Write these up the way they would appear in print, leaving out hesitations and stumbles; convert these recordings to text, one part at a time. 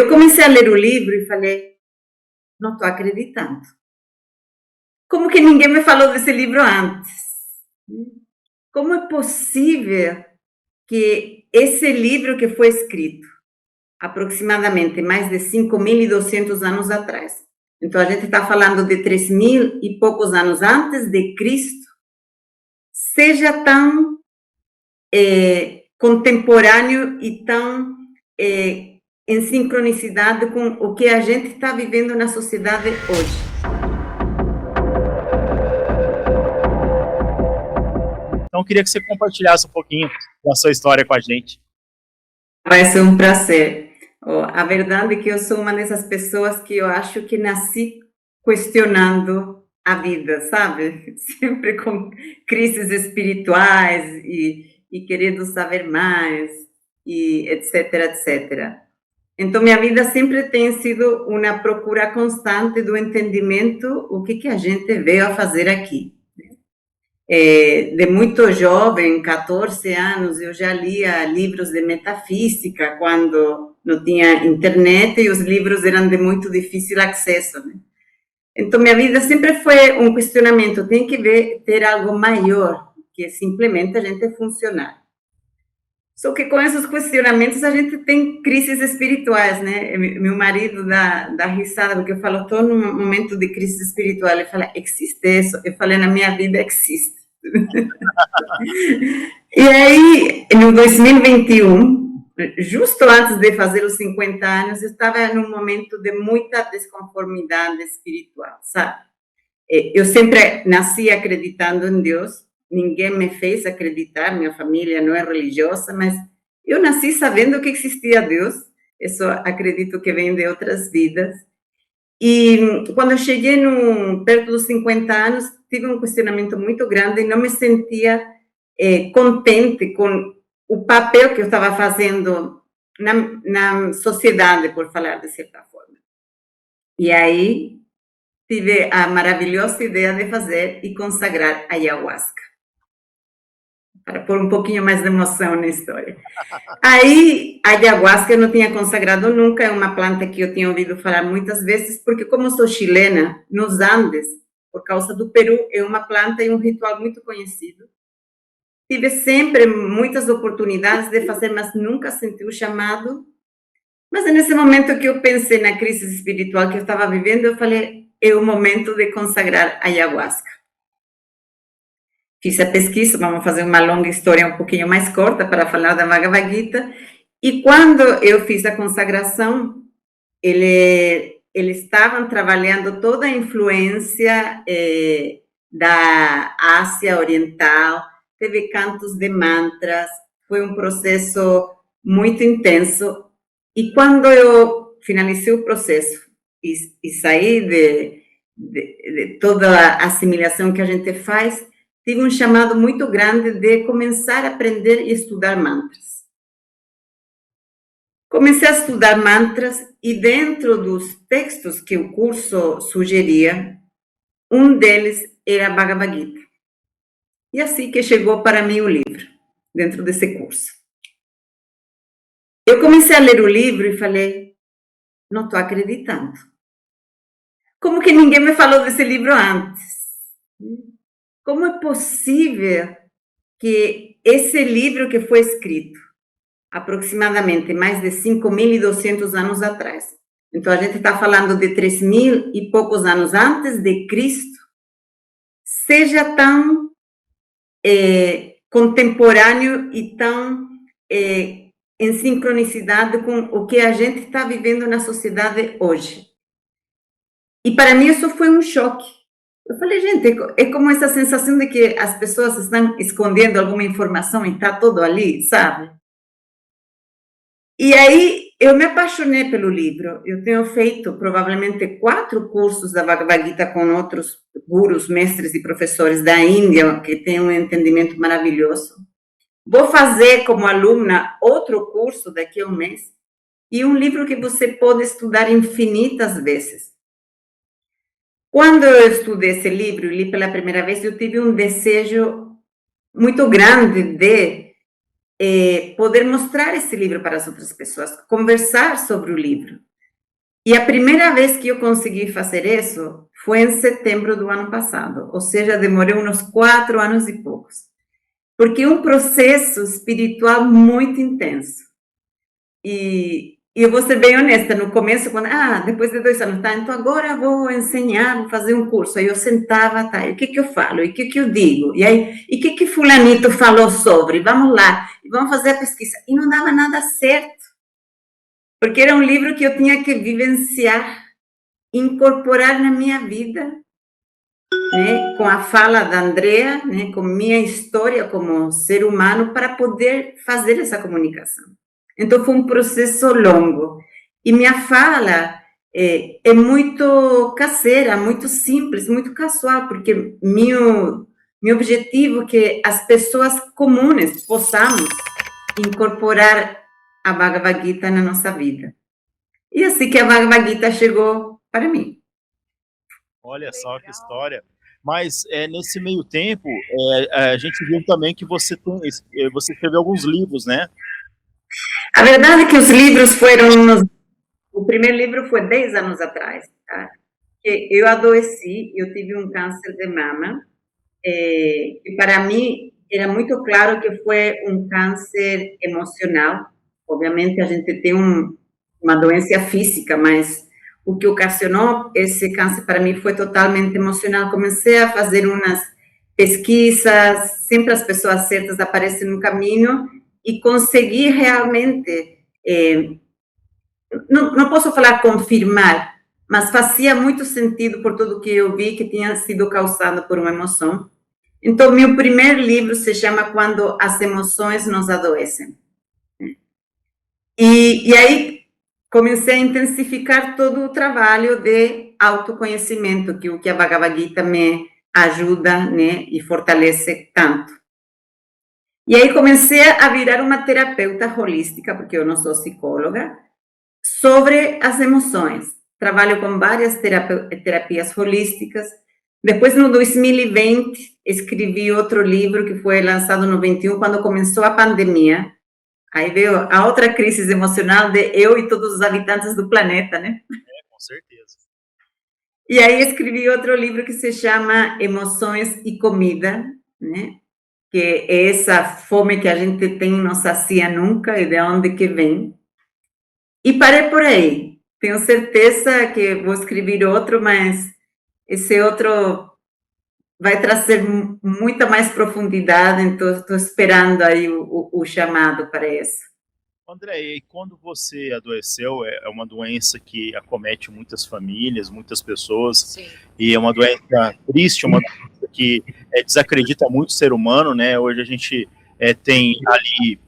Eu comecei a ler o livro e falei, não estou acreditando. Como que ninguém me falou desse livro antes? Como é possível que esse livro que foi escrito aproximadamente mais de 5.200 anos atrás, então a gente está falando de 3.000 e poucos anos antes de Cristo, seja tão contemporâneo e tão em sincronicidade com o que a gente está vivendo na sociedade hoje. Então, eu queria que você compartilhasse um pouquinho da sua história com a gente. Vai ser um prazer. A verdade é que eu sou uma dessas pessoas que eu acho que nasci questionando a vida, sabe? Sempre com crises espirituais e querendo saber mais, e etc, etc. Então, minha vida sempre tem sido uma procura constante do entendimento, o que a gente veio a fazer aqui. De muito jovem, 14 anos, eu já lia livros de metafísica quando não tinha internet e os livros eram de muito difícil acesso, né? Então, minha vida sempre foi um questionamento, tem que ter algo maior que simplesmente a gente funcionar. Só que com esses questionamentos a gente tem crises espirituais, né? Meu marido dá risada, porque eu falo, estou num momento de crise espiritual. Ele fala, existe isso? Eu falei, na minha vida existe. E aí, no 2021, justo antes de fazer os 50 anos, eu estava num momento de muita desconformidade espiritual, sabe? Eu sempre nasci acreditando em Deus, ninguém me fez acreditar, minha família não é religiosa, mas eu nasci sabendo que existia Deus, isso acredito que vem de outras vidas. E quando eu cheguei perto dos 50 anos, tive um questionamento muito grande e não me sentia contente com o papel que eu estava fazendo na sociedade, por falar de certa forma. E aí tive a maravilhosa ideia de fazer e consagrar a ayahuasca, para pôr um pouquinho mais de emoção na história. Aí, a ayahuasca eu não tinha consagrado nunca, é uma planta que eu tinha ouvido falar muitas vezes, porque como sou chilena, nos Andes, por causa do Peru, é uma planta e um ritual muito conhecido. Tive sempre muitas oportunidades de fazer, mas nunca senti o chamado. Mas é nesse momento que eu pensei na crise espiritual que eu estava vivendo, eu falei, é o momento de consagrar a ayahuasca. Fiz a pesquisa, vamos fazer uma longa história um pouquinho mais curta para falar da Bhagavad Gita, e quando eu fiz a consagração, eles estavam trabalhando toda a influência da Ásia Oriental, teve cantos de mantras, foi um processo muito intenso, e quando eu finalizei o processo e saí de toda a assimilação que a gente faz, tive um chamado muito grande de começar a aprender e estudar mantras. Comecei a estudar mantras e dentro dos textos que o curso sugeria, um deles era a Bhagavad Gita. E assim que chegou para mim o livro, dentro desse curso. Eu comecei a ler o livro e falei, não estou acreditando. Como que ninguém me falou desse livro antes? Como é possível que esse livro que foi escrito aproximadamente mais de 5.200 anos atrás, então a gente está falando de 3.000 e poucos anos antes de Cristo, seja tão contemporâneo e tão em sincronicidade com o que a gente está vivendo na sociedade hoje. E para mim isso foi um choque. Eu falei, gente, é como essa sensação de que as pessoas estão escondendo alguma informação e está tudo ali, sabe? E aí eu me apaixonei pelo livro. Eu tenho feito provavelmente 4 cursos da Bhagavad Gita com outros gurus, mestres e professores da Índia, que têm um entendimento maravilhoso. Vou fazer como aluna outro curso daqui a um mês, e um livro que você pode estudar infinitas vezes. Quando eu estudei esse livro e li pela primeira vez, eu tive um desejo muito grande de poder mostrar esse livro para as outras pessoas, conversar sobre o livro. E a primeira vez que eu consegui fazer isso foi em setembro do ano passado, ou seja, demorei uns 4 anos e poucos, porque é um processo espiritual muito intenso. E eu vou ser bem honesta, no começo, quando, depois de 2 anos, tá, então agora vou ensinar, vou fazer um curso. Aí eu sentava, tá, e o que eu falo, e o que eu digo, e aí, e o que fulanito falou sobre, vamos lá, e vamos fazer a pesquisa. E não dava nada certo, porque era um livro que eu tinha que vivenciar, incorporar na minha vida, né, com a fala da Andrea, né, com minha história como ser humano, para poder fazer essa comunicação. Então, foi um processo longo. E minha fala é muito caseira, muito simples, muito casual, porque meu objetivo é que as pessoas comuns possamos incorporar a Bhagavad Gita na nossa vida. E assim que a Bhagavad Gita chegou para mim. Olha só que história. Mas nesse meio tempo, a gente viu também que você escreveu alguns livros, né? A verdade é que os livros foram... O primeiro livro foi 10 anos atrás, tá? Que eu adoeci, eu tive um câncer de mama, e para mim era muito claro que foi um câncer emocional. Obviamente a gente tem uma doença física, mas o que ocasionou esse câncer para mim foi totalmente emocional. Comecei a fazer umas pesquisas, sempre as pessoas certas aparecem no caminho, e consegui realmente, não posso falar confirmar, mas fazia muito sentido por tudo que eu vi que tinha sido causado por uma emoção. Então, meu primeiro livro se chama Quando as Emoções Nos Adoecem. E aí comecei a intensificar todo o trabalho de autoconhecimento, que o que a Bhagavad Gita me ajuda, né, e fortalece tanto. E aí comecei a virar uma terapeuta holística, porque eu não sou psicóloga, sobre as emoções. Trabalho com várias terapias holísticas. Depois, no 2020, escrevi outro livro que foi lançado no 21, quando começou a pandemia. Aí veio a outra crise emocional de eu e todos os habitantes do planeta, né? Com certeza. E aí escrevi outro livro que se chama Emoções e Comida, né? Que é essa fome que a gente tem não sacia nunca e de onde que vem. E parei por aí. Tenho certeza que vou escrever outro, mas esse outro vai trazer muita mais profundidade, então estou esperando aí o chamado para isso. André, e quando você adoeceu, é uma doença que acomete muitas famílias, muitas pessoas, sim, e é uma doença triste, uma doença que desacredita muito o ser humano, né? Hoje a gente tem ali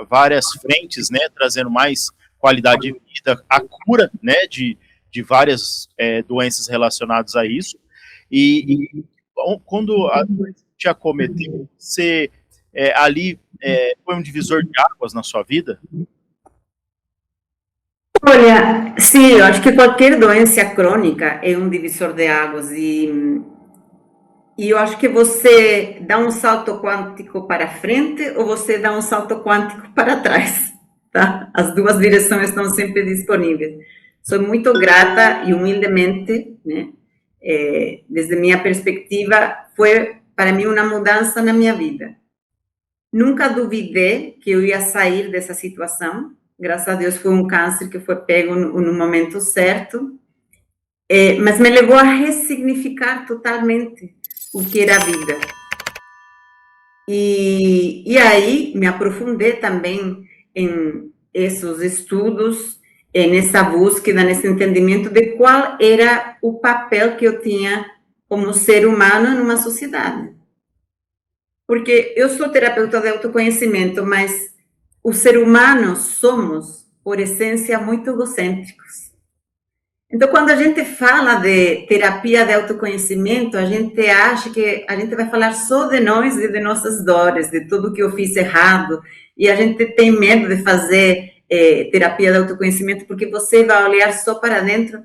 várias frentes, né, trazendo mais qualidade de vida, a cura, né, de várias doenças relacionadas a isso, e quando a doença te acometeu, você ali foi um divisor de águas na sua vida? Olha, sim, eu acho que qualquer doença crônica é um divisor de águas, e eu acho que você dá um salto quântico para frente ou você dá um salto quântico para trás, tá? As duas direções estão sempre disponíveis. Sou muito grata e humildemente, né, desde minha perspectiva, foi para mim uma mudança na minha vida. Nunca duvidei que eu ia sair dessa situação. Graças a Deus foi um câncer que foi pego no momento certo, mas me levou a ressignificar totalmente o que era a vida. E aí me aprofundei também em esses estudos, nessa búsqueda, nesse entendimento de qual era o papel que eu tinha como ser humano numa sociedade. Porque eu sou terapeuta de autoconhecimento, mas o ser humano somos, por essência, muito egocêntricos. Então, quando a gente fala de terapia de autoconhecimento, a gente acha que a gente vai falar só de nós e de nossas dores, de tudo que eu fiz errado, e a gente tem medo de fazer terapia de autoconhecimento porque você vai olhar só para dentro.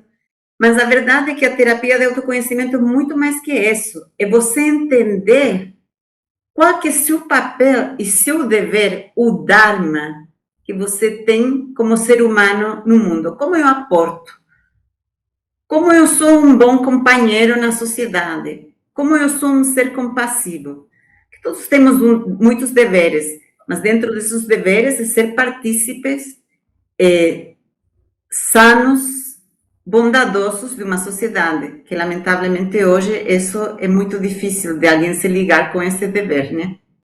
Mas a verdade é que a terapia de autoconhecimento é muito mais que isso. É você entender qual que é seu papel e seu dever, o Dharma, que você tem como ser humano no mundo. Como eu aporto? Como eu sou um bom companheiro na sociedade? Como eu sou um ser compassivo? Todos temos muitos deveres, mas dentro desses deveres é ser partícipes sanos, bondadosos de uma sociedade, que lamentavelmente hoje isso é muito difícil de alguém se ligar com esse dever, né?